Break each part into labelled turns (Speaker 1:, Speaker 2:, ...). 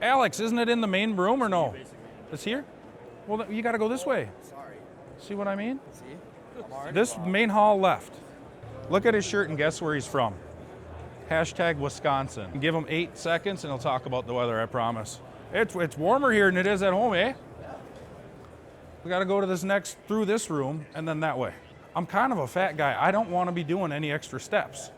Speaker 1: Alex, isn't it in the main room or no? It's here? Well, you gotta go this way.
Speaker 2: Sorry.
Speaker 1: See what I mean?
Speaker 2: See? I'm already
Speaker 1: This
Speaker 2: wrong.
Speaker 1: main hall left. Look at his shirt and guess where he's from. Hashtag Wisconsin. Give him 8 seconds and he'll talk about the weather, I promise. It's warmer here than it is at home, eh? We gotta go to this next, through this room and then that way. I'm kind of a fat guy. I don't wanna be doing any extra steps.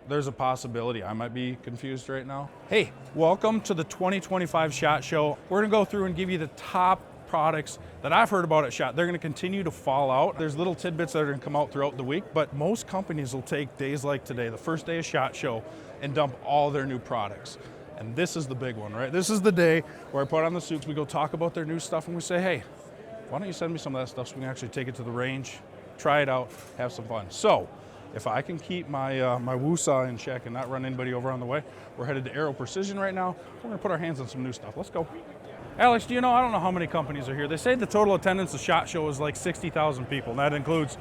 Speaker 1: There's a possibility I might be confused right now. Hey, welcome to the 2025 SHOT Show. We're gonna go through and give you the top products that I've heard about at SHOT. They're gonna continue to fall out. There's little tidbits that are gonna come out throughout the week, but most companies will take days like today, the first day of SHOT Show, and dump all their new products. And this is the big one, right? This is the day where I put on the suits, we go talk about their new stuff, and we say, hey, why don't you send me some of that stuff so we can actually take it to the range, try it out, have some fun. So, if I can keep my my woo-saw in check and not run anybody over on the way, we're headed to Aero Precision right now. We're gonna put our hands on some new stuff. Let's go. Alex, do you know, I don't know how many companies are here. They say the total attendance of SHOT Show is like 60,000 people, and that includes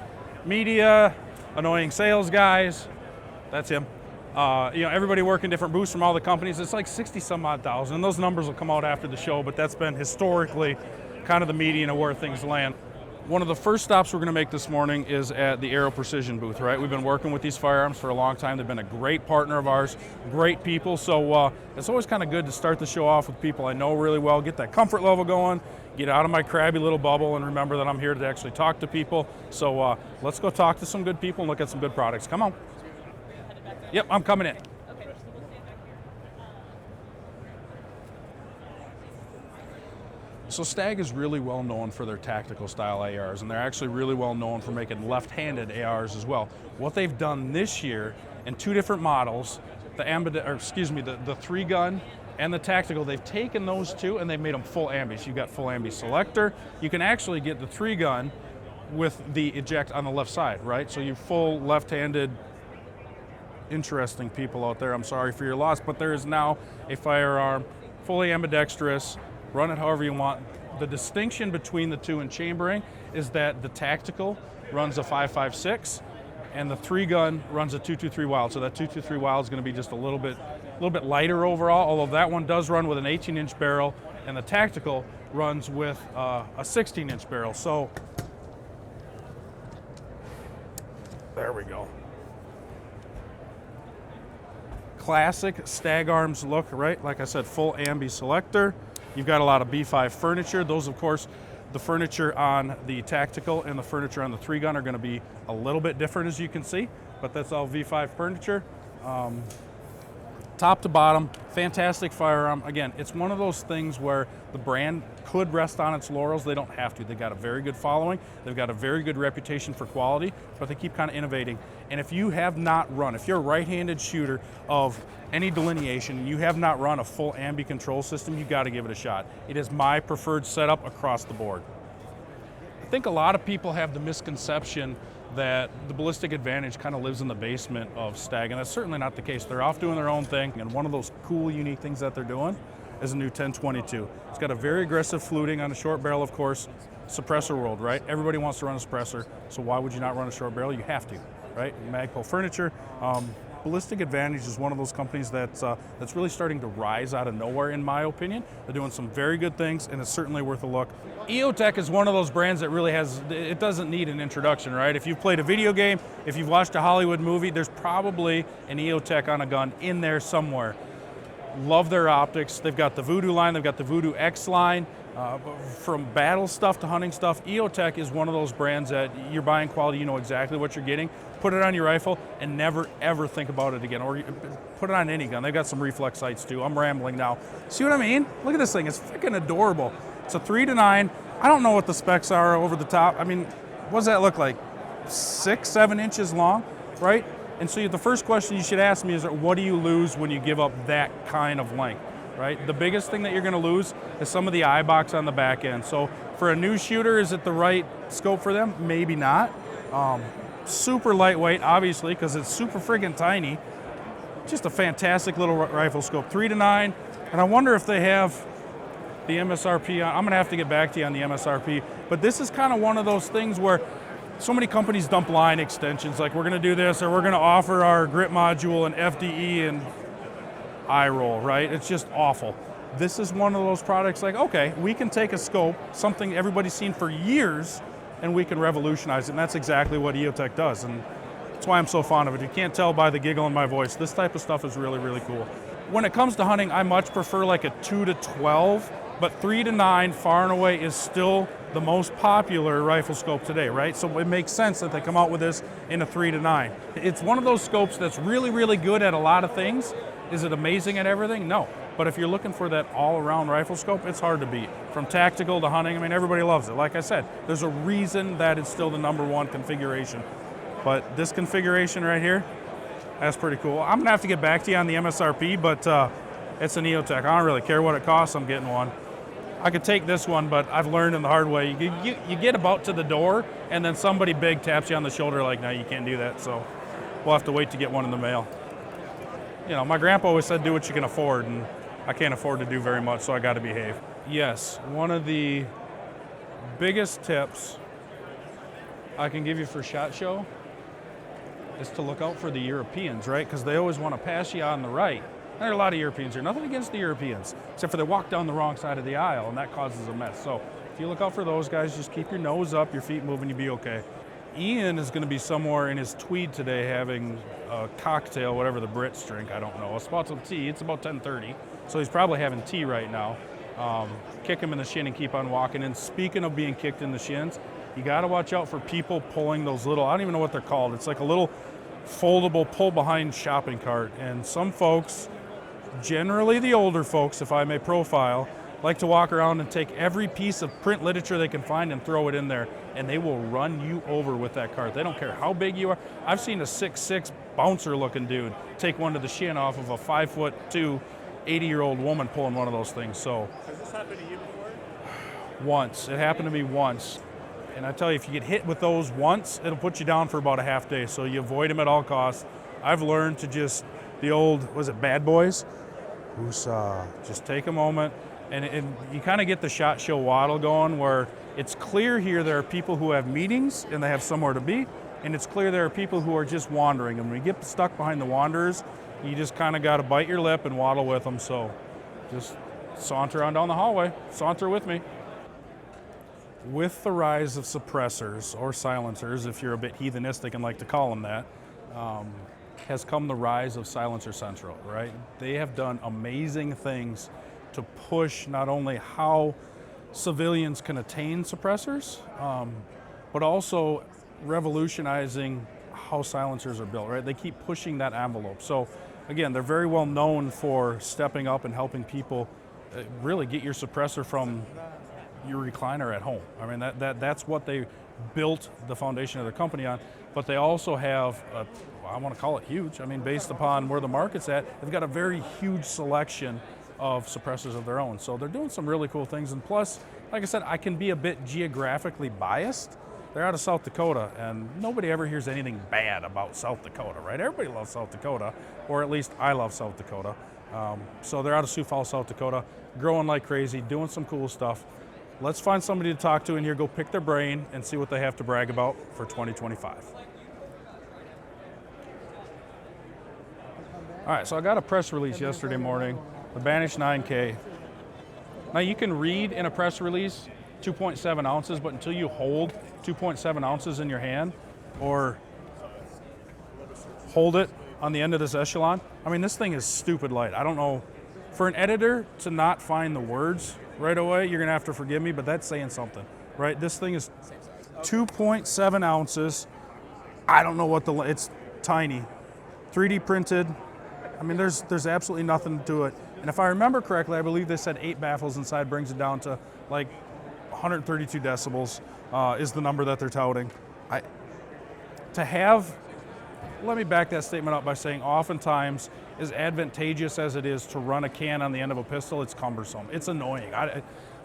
Speaker 1: media, annoying sales guys, that's him. You know, everybody working different booths from all the companies. It's like 60 some odd thousand, and those numbers will come out after the show, but that's been historically kind of the median of where things land. One of the first stops we're going to make this morning is at the Aero Precision booth, right? We've been working with these firearms for a long time. They've been a great partner of ours, great people. So it's always kind of good to start the show off with people I know really well, get that comfort level going, get out of my crabby little bubble, and remember that I'm here to actually talk to people. So let's go talk to some good people and look at some good products. Come on. Yep, I'm coming in. So Stag is really well known for their tactical style ARs, and they're actually really well known for making left-handed ARs as well. What they've done this year in 2 different models, the 3-gun and the tactical, they've taken those 2 and they've made them full ambis. You've got full ambi selector. You can actually get the 3-gun with the eject on the left side, right? So you're full left-handed. Interesting people out there, I'm sorry for your loss, but there is now a firearm, fully ambidextrous. Run it however you want. The distinction between the 2 in chambering is that the tactical runs a 5.56 and the 3-gun runs a 2.23 Wild. So that 2.23 Wild is going to be just a little bit lighter overall, although that one does run with an 18-inch barrel and the tactical runs with a 16-inch barrel. So there we go. Classic Stag Arms look, right? Like I said, full ambi selector. You've got a lot of B5 furniture. Those, of course, the furniture on the tactical and the furniture on the 3-gun are going to be a little bit different, as you can see, but that's all V5 furniture. Top to bottom, fantastic firearm. Again, it's one of those things where the brand could rest on its laurels. They don't have to. They've got a very good following. They've got a very good reputation for quality, but they keep kind of innovating. And if you have not run, if you're a right-handed shooter of any delineation, and you have not run a full ambi control system, you got to give it a shot. It is my preferred setup across the board. I think a lot of people have the misconception that the Ballistic Advantage kind of lives in the basement of Stag, and that's certainly not the case. They're off doing their own thing, and one of those cool, unique things that they're doing is a new 1022. It's got a very aggressive fluting on a short barrel, of course. Suppressor world, right? Everybody wants to run a suppressor, so why would you not run a short barrel? You have to, right? Magpul furniture. Ballistic Advantage is one of those companies that's really starting to rise out of nowhere, in my opinion. They're doing some very good things, and it's certainly worth a look. EOTech is one of those brands that really it doesn't need an introduction, right? If you've played a video game, if you've watched a Hollywood movie, there's probably an EOTech on a gun in there somewhere. Love their optics. They've got the Voodoo line, they've got the Voodoo X line. From battle stuff to hunting stuff, EOTech is one of those brands that you're buying quality, you know exactly what you're getting. Put it on your rifle and never ever think about it again, or put it on any gun. They've got some reflex sights too. I'm rambling now. See what I mean? Look at this thing, it's freaking adorable. It's a 3-9. I don't know what the specs are over the top. I mean, what does that look like? 6-7 inches long, right? And so the first question you should ask me is, what do you lose when you give up that kind of length? Right? The biggest thing that you're going to lose is some of the eye box on the back end. So for a new shooter, is it the right scope for them? Maybe not. Super lightweight, obviously, because it's super friggin' tiny. Just a fantastic little rifle scope, 3-9. And I wonder if they have the MSRP on. I'm going to have to get back to you on the MSRP. But this is kind of one of those things where so many companies dump line extensions, like we're gonna do this, or we're gonna offer our grip module and FDE and eye roll, right? It's just awful. This is one of those products like, okay, we can take a scope, something everybody's seen for years, and we can revolutionize it, and that's exactly what EOTech does, and that's why I'm so fond of it. You can't tell by the giggle in my voice. This type of stuff is really, really cool. When it comes to hunting, I much prefer like a 2 to 12, but 3 to 9 far and away is still the most popular rifle scope today, right? So it makes sense that they come out with this in a 3 to 9. It's one of those scopes that's really, really good at a lot of things. Is it amazing at everything? No. But if you're looking for that all-around rifle scope, it's hard to beat. From tactical to hunting, I mean, everybody loves it. Like I said, there's a reason that it's still the #1 configuration. But this configuration right here, that's pretty cool. I'm gonna have to get back to you on the MSRP, but it's an EOTech. I don't really care what it costs, I'm getting one. I could take this one, but I've learned in the hard way, you get about to the door, and then somebody big taps you on the shoulder like, no, you can't do that, so we'll have to wait to get one in the mail. You know, my grandpa always said, do what you can afford, and I can't afford to do very much, so I gotta behave. Yes, one of the biggest tips I can give you for SHOT Show is to look out for the Europeans, right? Because they always want to pass you on the right. And there are a lot of Europeans here. Nothing against the Europeans, except for they walk down the wrong side of the aisle, and that causes a mess. So if you look out for those guys, just keep your nose up, your feet moving, you'll be okay. Ian is going to be somewhere in his tweed today having a cocktail, whatever the Brits drink, I don't know. A spot some tea. It's about 10:30, so he's probably having tea right now. Kick him in the shin and keep on walking. And speaking of being kicked in the shins, you got to watch out for people pulling those little, I don't even know what they're called. It's like a little foldable pull-behind shopping cart. And some folks, generally the older folks, if I may profile, like to walk around and take every piece of print literature they can find and throw it in there, and they will run you over with that cart. They don't care how big you are. I've seen a 6'6" bouncer-looking dude take one to the shin off of a 5'2", 80-year-old woman pulling one of those things. So,
Speaker 2: has this happened to you before?
Speaker 1: Once. It happened to me once. And I tell you, if you get hit with those once, it'll put you down for about a half day. So you avoid them at all costs. I've learned to just, the old, was it Bad Boys? Just take a moment. And you kind of get the SHOT Show waddle going where it's clear here there are people who have meetings and they have somewhere to be. And it's clear there are people who are just wandering. And when you get stuck behind the wanderers, you just kind of got to bite your lip and waddle with them. So just saunter on down the hallway. Saunter with me. With the rise of suppressors, or silencers, if you're a bit heathenistic and like to call them that, has come the rise of Silencer Central, right? They have done amazing things to push not only how civilians can attain suppressors, but also revolutionizing how silencers are built, right? They keep pushing that envelope. So again, they're very well known for stepping up and helping people really get your suppressor from your recliner at home. I mean, that's what they built the foundation of their company on, but they also have, I want to call it huge, I mean, based upon where the market's at, they've got a very huge selection of suppressors of their own. So they're doing some really cool things, and plus, like I said, I can be a bit geographically biased. They're out of South Dakota, and nobody ever hears anything bad about South Dakota, right? Everybody loves South Dakota, or at least I love South Dakota. So they're out of Sioux Falls, South Dakota, growing like crazy, doing some cool stuff. Let's find somebody to talk to in here, go pick their brain, and see what they have to brag about for 2025. All right, so I got a press release yesterday morning, the Banish 9K. Now you can read in a press release 2.7 ounces, but until you hold 2.7 ounces in your hand, or hold it on the end of this echelon, I mean, this thing is stupid light. I don't know, for an editor to not find the words right away, you're gonna have to forgive me, but that's saying something, right? This thing is 2.7 ounces. I don't know what it's tiny. 3D printed. I mean, there's absolutely nothing to it. And if I remember correctly, I believe they said 8 baffles inside, brings it down to like 132 decibels is the number that they're touting. Let me back that statement up by saying oftentimes, as advantageous as it is to run a can on the end of a pistol, it's cumbersome. It's annoying.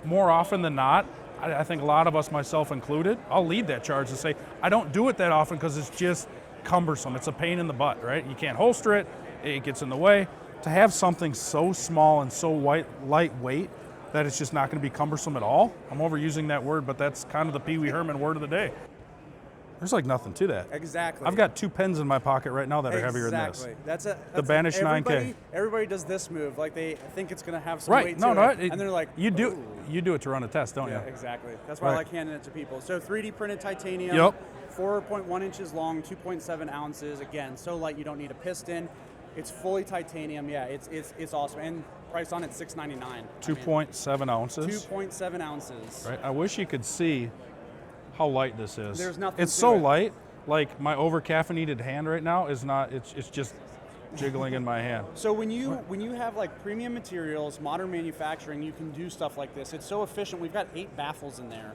Speaker 1: More often than not, I think a lot of us, myself included, I'll lead that charge and say, I don't do it that often because it's just cumbersome. It's a pain in the butt, right? You can't holster it, it gets in the way. To have something so small and so lightweight that it's just not going to be cumbersome at all, I'm overusing that word, but that's kind of the Pee Wee Herman word of the day. There's like nothing to that.
Speaker 2: Exactly.
Speaker 1: I've got 2 pens in my pocket right now that are heavier than this.
Speaker 2: That's
Speaker 1: the Banish 9K.
Speaker 2: Everybody does this move. Like they think it's going to have some
Speaker 1: Right.
Speaker 2: weight
Speaker 1: No,
Speaker 2: to it.
Speaker 1: it,
Speaker 2: and they're like,
Speaker 1: you do it to run a test, don't you?
Speaker 2: Exactly. That's why I like handing it to people. So 3D printed titanium.
Speaker 1: Yep.
Speaker 2: 4.1 inches long, 2.7 ounces. Again, so light you don't need a piston. It's fully titanium. Yeah, it's awesome. And price on it $699.
Speaker 1: 2.7 ounces.
Speaker 2: 2.7 ounces.
Speaker 1: Right. I wish you could see how light this is.
Speaker 2: There's nothing.
Speaker 1: It's so light. Like my over caffeinated hand right now is not. It's just jiggling in my hand.
Speaker 2: So when you have like premium materials, modern manufacturing, you can do stuff like this. It's so efficient. We've got 8 baffles in there,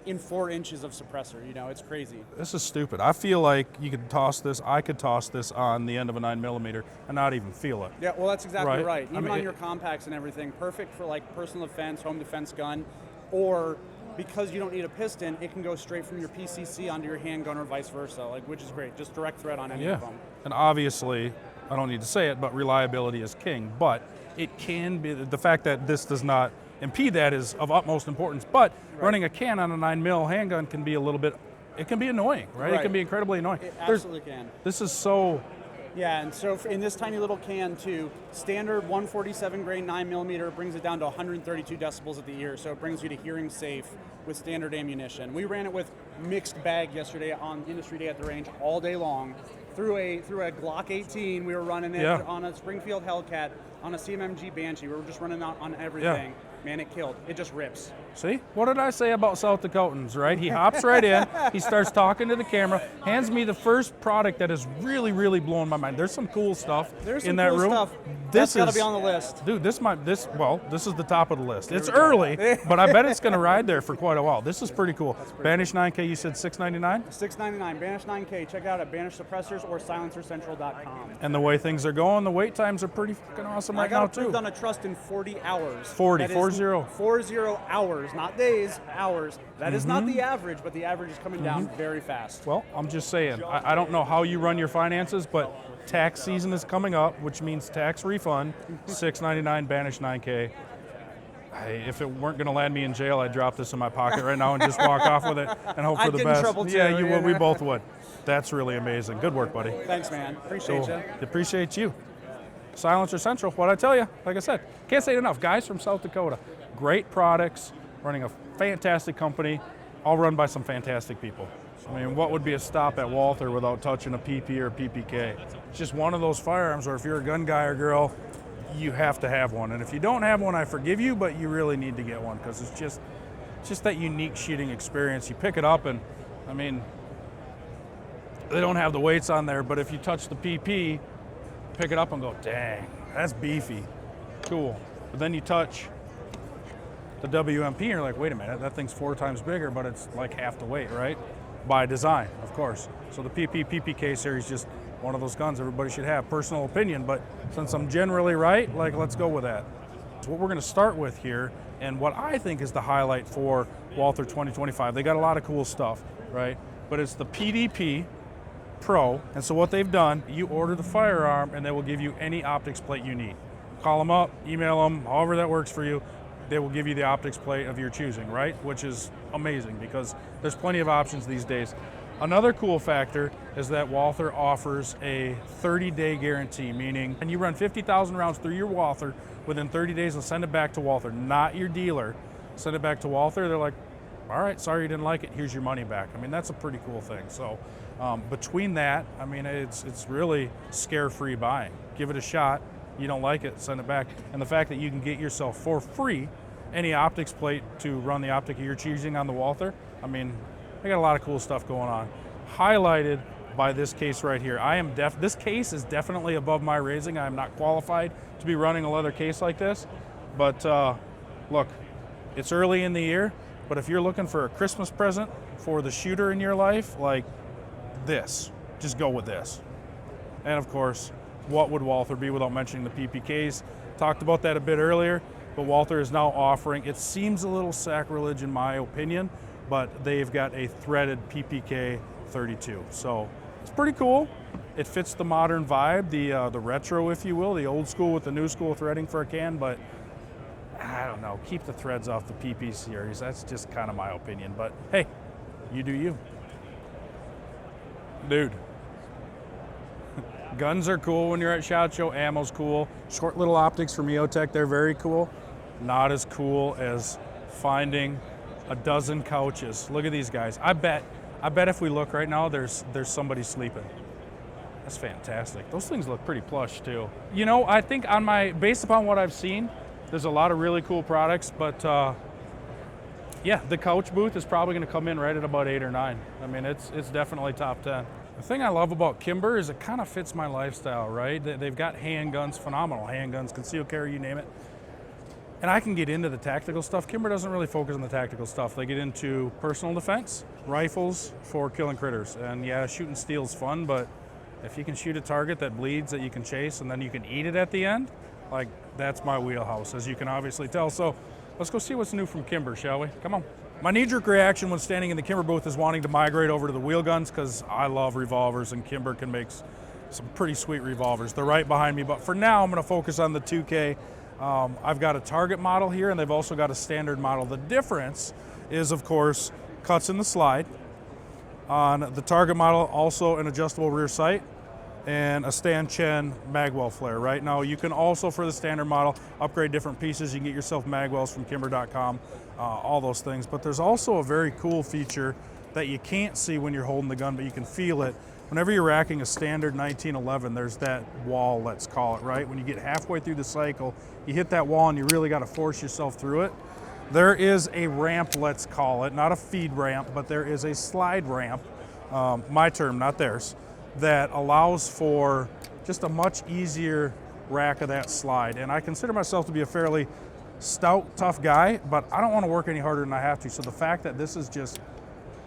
Speaker 2: in 4 inches of suppressor. You know, it's crazy.
Speaker 1: This is stupid. I feel like you could toss this. I could toss this on the end of a 9mm and not even feel it.
Speaker 2: Yeah, well, that's exactly right. Even
Speaker 1: I mean,
Speaker 2: on your compacts and everything, perfect for like personal defense, home defense gun, or because you don't need a piston, it can go straight from your PCC onto your handgun or vice versa, like, which is great. Just direct thread on any of them. And
Speaker 1: obviously, I don't need to say it, but reliability is king. But it can be, the fact that this does not impede that is of utmost importance. But running a can on a 9mm handgun can be a little bit, it can be annoying, right? It can be incredibly annoying.
Speaker 2: It absolutely can.
Speaker 1: This is so...
Speaker 2: Yeah, and so in this tiny little can too, standard 147 grain 9mm brings it down to 132 decibels at the ear, so it brings you to hearing safe with standard ammunition. We ran it with mixed bag yesterday on Industry Day at the range all day long. Through a Glock 18, we were running it on a Springfield Hellcat, on a CMMG Banshee. We were just running out on everything. Yeah. Man, it killed. It just rips.
Speaker 1: See? What did I say about South Dakotans, right? He hops right in, he starts talking to the camera, hands me the first product that is really, really blowing my mind. There's some cool stuff in that room.
Speaker 2: Stuff. That's got to be on the list.
Speaker 1: Dude, this is the top of the list. It's early, but I bet it's going to ride there for quite a while. This is pretty cool. Banish 9K, you said $699?
Speaker 2: $699. Banish 9K. Check it out at Banish Suppressors or silencercentral.com.
Speaker 1: And the way things are going, the wait times are pretty fucking awesome right now, too.
Speaker 2: I got approved on a trust in 40 hours.
Speaker 1: 40
Speaker 2: hours, not days, hours. That is not the average, but the average is coming down very fast.
Speaker 1: Well, I'm just saying, I don't know how you run your finances, but tax season is coming up, which means tax refund, $699 Banish 9K. Hey, if it weren't going to land me in jail, I'd drop this in my pocket right now and just walk off with it and hope for the best.
Speaker 2: I'd get in trouble too.
Speaker 1: Yeah, you would. We both would. That's really amazing. Good work, buddy.
Speaker 2: Thanks, man. Appreciate you.
Speaker 1: Appreciate you. Silencer Central, what'd I tell you? Like I said, can't say it enough. Guys from South Dakota, great products, running a fantastic company, all run by some fantastic people. I mean, what would be a stop at Walther without touching a PP or a PPK? It's just one of those firearms where if you're a gun guy or girl, you have to have one. And if you don't have one, I forgive you, but you really need to get one because it's just that unique shooting experience. You pick it up and, I mean, they don't have the weights on there, but if you touch the PP, pick it up and go, dang, that's beefy, cool. But then you touch the WMP and you're like, wait a minute, that thing's 4 times bigger, but it's like half the weight, right? By design, of course. So the PPK series, just one of those guns everybody should have. Personal opinion, but since I'm generally right, like, let's go with that. So what we're gonna start with here, and what I think is the highlight for Walther 2025, they got a lot of cool stuff, right? But it's the PDP Pro, and so what they've done, you order the firearm and they will give you any optics plate you need. Call them up, email them, however that works for you, they will give you the optics plate of your choosing, right? Which is amazing because there's plenty of options these days. Another cool factor is that Walther offers a 30-day guarantee, meaning when you run 50,000 rounds through your Walther, within 30 days they'll send it back to Walther, not your dealer. Send it back to Walther, they're like, all right, sorry you didn't like it, here's your money back. I mean, that's a pretty cool thing. So between that, I mean, it's really scare-free buying. Give it a shot. You don't like it, send it back. And the fact that you can get yourself for free any optics plate to run the optic you're choosing on the Walther, I mean, they got a lot of cool stuff going on. Highlighted by this case right here. This case is definitely above my raising. I'm not qualified to be running a leather case like this. But look, it's early in the year, but if you're looking for a Christmas present for the shooter in your life, like this, just go with this. And of course, what would Walther be without mentioning the PPKs? Talked about that a bit earlier, but Walther is now offering, it seems a little sacrilege in my opinion, but they've got a threaded PPK 32. So it's pretty cool. It fits the modern vibe, the retro, if you will, the old school with the new school threading for a can, but I don't know, keep the threads off the PP series. That's just kind of my opinion, but hey, you do you. Dude. Guns are cool when you're at SHOT Show, ammo's cool. Short little optics from EOTech, they're very cool. Not as cool as finding a dozen couches. Look at these guys. I bet if we look right now, there's somebody sleeping. That's fantastic. Those things look pretty plush too. You know, I think based upon what I've seen, there's a lot of really cool products, but yeah, the couch booth is probably gonna come in right at about 8 or 9. I mean, it's definitely top 10. The thing I love about Kimber is it kind of fits my lifestyle, right? They've got handguns, phenomenal handguns, concealed carry, you name it. And I can get into the tactical stuff. Kimber doesn't really focus on the tactical stuff. They get into personal defense, rifles for killing critters. And yeah, shooting steel's fun, but if you can shoot a target that bleeds that you can chase and then you can eat it at the end, like that's my wheelhouse, as you can obviously tell. So let's go see what's new from Kimber, shall we? Come on. My knee-jerk reaction when standing in the Kimber booth is wanting to migrate over to the wheel guns because I love revolvers and Kimber can make some pretty sweet revolvers. They're right behind me, but for now I'm going to focus on the 2K. I've got a target model here and they've also got a standard model. The difference is, of course, cuts in the slide. On the target model, also an adjustable rear sight and a stand-chen magwell flare. Right now, you can also, for the standard model, upgrade different pieces. You can get yourself magwells from kimber.com, all those things. But there's also a very cool feature that you can't see when you're holding the gun, but you can feel it. Whenever you're racking a standard 1911, there's that wall, let's call it, right? When you get halfway through the cycle, you hit that wall and you really got to force yourself through it. There is a ramp, let's call it, not a feed ramp, but there is a slide ramp, my term, not theirs, that allows for just a much easier rack of that slide. And I consider myself to be a fairly stout, tough guy, but I don't want to work any harder than I have to. So the fact that this is just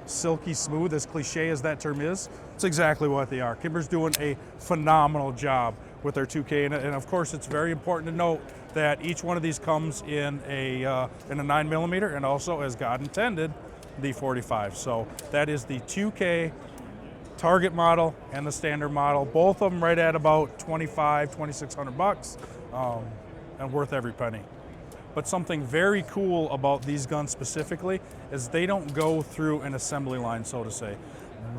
Speaker 1: silky smooth, as cliche as that term is, it's exactly what they are. Kimber's doing a phenomenal job with their 2K, and of course it's very important to note that each one of these comes in a 9mm and also, as God intended, the 45. So that is the 2K target model and the standard model, both of them right at about $2,600 and worth every penny. But something very cool about these guns specifically is they don't go through an assembly line, so to say.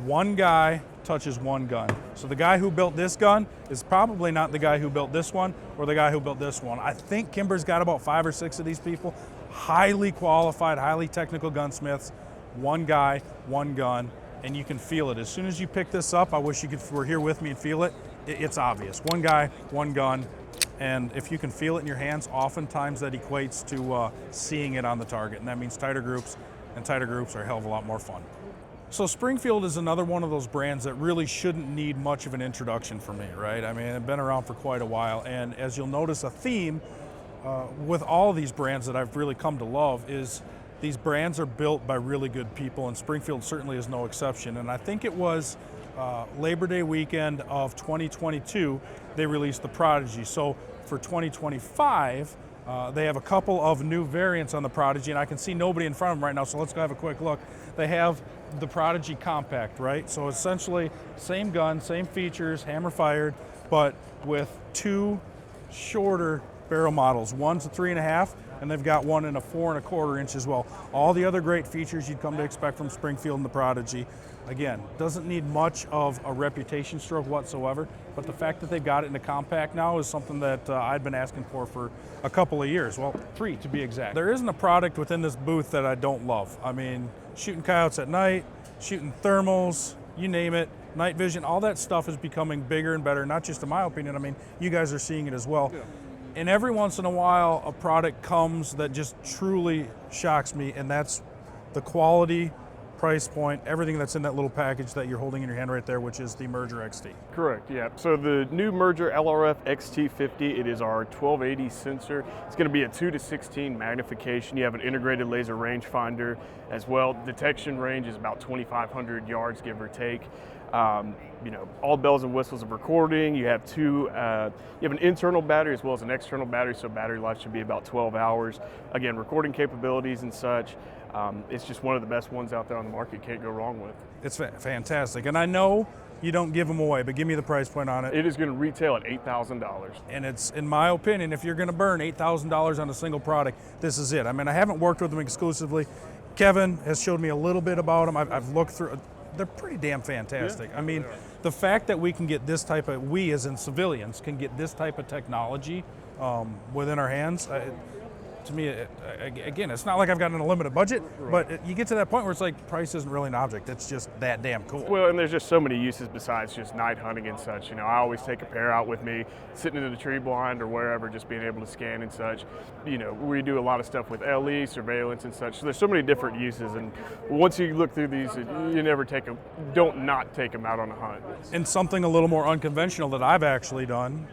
Speaker 1: One guy touches one gun. So the guy who built this gun is probably not the guy who built this one or the guy who built this one. I think Kimber's got about 5 or 6 of these people, highly qualified, highly technical gunsmiths, one guy, one gun, and you can feel it. As soon as you pick this up, I wish you were here with me and feel it. It's obvious. One guy, one gun, and if you can feel it in your hands, oftentimes that equates to seeing it on the target, and that means tighter groups, and tighter groups are a hell of a lot more fun. So Springfield is another one of those brands that really shouldn't need much of an introduction for me, right? I mean, I've been around for quite a while, and as you'll notice, a theme with all of these brands that I've really come to love is these brands are built by really good people, and Springfield certainly is no exception. And I think it was Labor Day weekend of 2022, they released the Prodigy. So for 2025, they have a couple of new variants on the Prodigy, and I can see nobody in front of them right now, so let's go have a quick look. They have the Prodigy Compact, right? So essentially, same gun, same features, hammer fired, but with 2 shorter barrel models. One's a 3.5, and they've got one in a 4.25 inch as well. All the other great features you'd come to expect from Springfield and the Prodigy. Again, doesn't need much of a reputation stroke whatsoever, but the fact that they've got it in a compact now is something that I'd been asking for a couple of years. Well, 3 to be exact. There isn't a product within this booth that I don't love. I mean, shooting coyotes at night, shooting thermals, you name it, night vision, all that stuff is becoming bigger and better, not just in my opinion. I mean, you guys are seeing it as well. Yeah. And every once in a while, a product comes that just truly shocks me, and that's the quality, price point, everything that's in that little package that you're holding in your hand right there, which is the Merger XT.
Speaker 3: Correct, yeah. So the new Merger LRF XT50, it is our 1280 sensor. It's going to be a 2:16 magnification. You have an integrated laser rangefinder as well. Detection range is about 2,500 yards, give or take. You know, all bells and whistles of recording. You have you have an internal battery as well as an external battery, so battery life should be about 12 hours. Again, recording capabilities and such. It's just one of the best ones out there on the market. Can't go wrong with.
Speaker 1: It's fantastic, and I know you don't give them away, but give me the price point on it.
Speaker 3: It is going to retail at $8,000.
Speaker 1: And it's, in my opinion, if you're going to burn $8,000 on a single product, this is it. I mean, I haven't worked with them exclusively. Kevin has showed me a little bit about them. I've looked through. they're pretty damn fantastic. I mean, the fact that we can get this type of, we as in civilians, can get this type of technology within our hands, to me, again, it's not like I've got an unlimited budget, but you get to that point where it's like price isn't really an object. It's just that damn cool.
Speaker 3: Well, and there's just so many uses besides just night hunting and such. You know, I always take a pair out with me, sitting in the tree blind or wherever, just being able to scan and such. You know, we do a lot of stuff with LE, surveillance and such. So there's so many different uses, and once you look through these, you never don't not take them out on a hunt.
Speaker 1: And something a little more unconventional that I've actually done,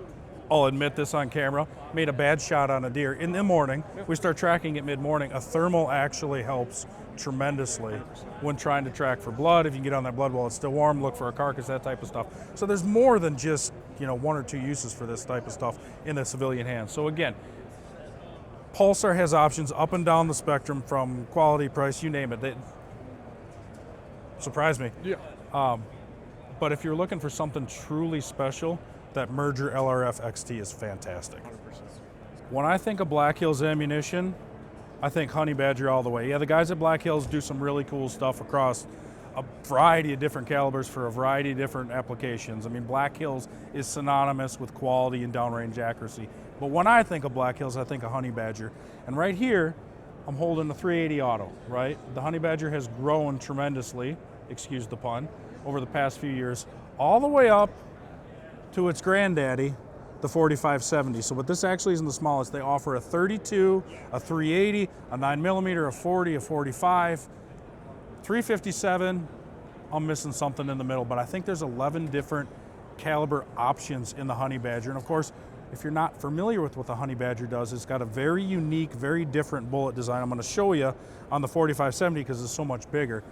Speaker 1: I'll admit this on camera, made a bad shot on a deer. In the morning, we start tracking it mid-morning. A thermal actually helps tremendously when trying to track for blood. If you can get on that blood while it's still warm, look for a carcass, that type of stuff. So there's more than just, you know, 1 or 2 uses for this type of stuff in the civilian hands. So again, Pulsar has options up and down the spectrum from quality, price, you name it. They surprised me.
Speaker 3: Yeah.
Speaker 1: But if you're looking for something truly special, that Merger LRF XT is fantastic.
Speaker 3: 100%.
Speaker 1: When I think of Black Hills ammunition, I think Honey Badger all the way. Yeah, the guys at Black Hills do some really cool stuff across a variety of different calibers for a variety of different applications. I mean, Black Hills is synonymous with quality and downrange accuracy. But when I think of Black Hills, I think of Honey Badger. And right here, I'm holding a 380 auto, right? The Honey Badger has grown tremendously, excuse the pun, over the past few years, all the way up to its granddaddy, the 4570. So what this actually isn't the smallest. They offer a 32, a 380, a 9mm, a 40, a 45, 357. I'm missing something in the middle, but I think there's 11 different caliber options in the Honey Badger. And of course, if you're not familiar with what the Honey Badger does, it's got a very unique, very different bullet design. I'm going to show you on the 4570 because it's so much bigger.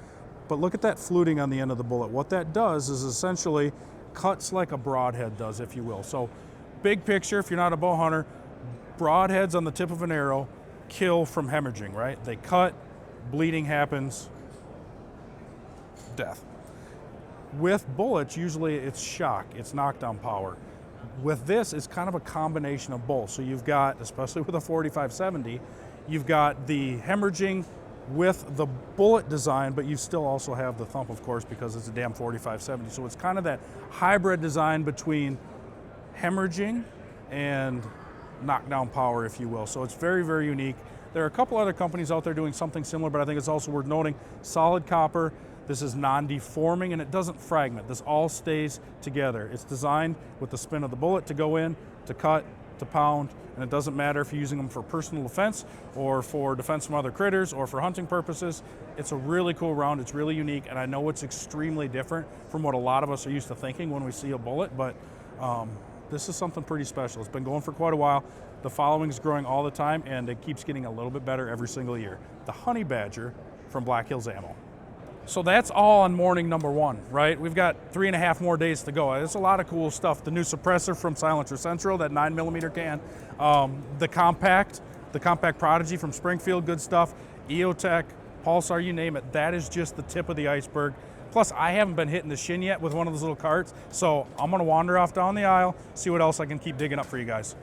Speaker 1: But look at that fluting on the end of the bullet. What that does is essentially cuts like a broadhead does, if you will. So big picture, if you're not a bow hunter, broadheads on the tip of an arrow kill from hemorrhaging, right? They cut, bleeding happens, death. With bullets, usually it's shock, it's knockdown power. With this, it's kind of a combination of both. So you've got, especially with a 4570, you've got the hemorrhaging with the bullet design, but you still also have the thump, of course, because it's a damn 4570. So it's kind of that hybrid design between hemorrhaging and knockdown power, if you will. So it's very, very unique. There are a couple other companies out there doing something similar, but I think it's also worth noting, solid copper. This is non-deforming and it doesn't fragment. This all stays together. It's designed with the spin of the bullet to go in, to cut, to pound, and it doesn't matter if you're using them for personal defense or for defense from other critters or for hunting purposes. It's a really cool round, it's really unique, and I know it's extremely different from what a lot of us are used to thinking when we see a bullet, but this is something pretty special. It's been going for quite a while. The following is growing all the time, and it keeps getting a little bit better every single year. The Honey Badger from Black Hills Ammo. So that's all on morning number 1, right? We've got 3.5 more days to go. It's a lot of cool stuff. The new suppressor from Silencer Central, that 9mm can. The compact Prodigy from Springfield, good stuff. EOTech, Pulsar, you name it. That is just the tip of the iceberg. Plus, I haven't been hitting the shin yet with one of those little carts, so I'm gonna wander off down the aisle, see what else I can keep digging up for you guys.